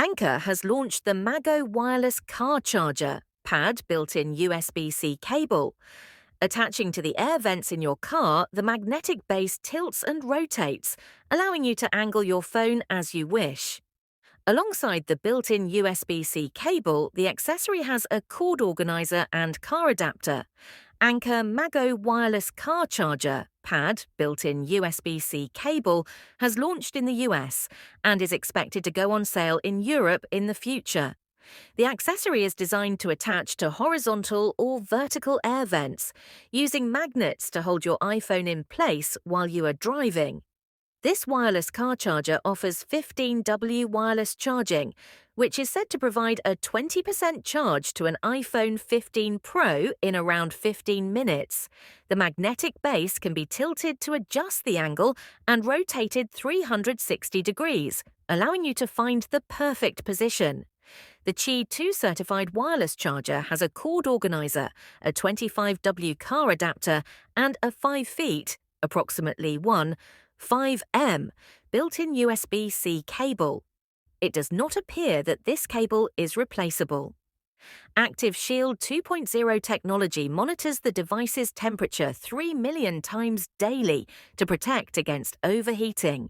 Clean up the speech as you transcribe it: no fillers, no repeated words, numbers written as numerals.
Anker has launched the MagGo wireless car charger, pad built-in USB-C cable. Attaching to the air vents in your car, the magnetic base tilts and rotates, allowing you to angle your phone as you wish. Alongside the built-in USB-C cable, the accessory has a cord organizer and car adapter. Anker MagGo wireless car charger, pad, built-in USB-C cable, has launched in the US and is expected to go on sale in Europe in the future. The accessory is designed to attach to horizontal or vertical air vents, using magnets to hold your iPhone in place while you are driving. This wireless car charger offers 15W wireless charging, which is said to provide a 20% charge to an iPhone 15 Pro in around 15 minutes. The magnetic base can be tilted to adjust the angle and rotated 360 degrees, allowing you to find the perfect position. The Qi 2 certified wireless charger has a cord organizer, a 25W car adapter, and a 5 feet, approximately 5M, built-in USB-C cable. It does not appear that this cable is replaceable. Active Shield 2.0 technology monitors the device's temperature 3 million times daily to protect against overheating.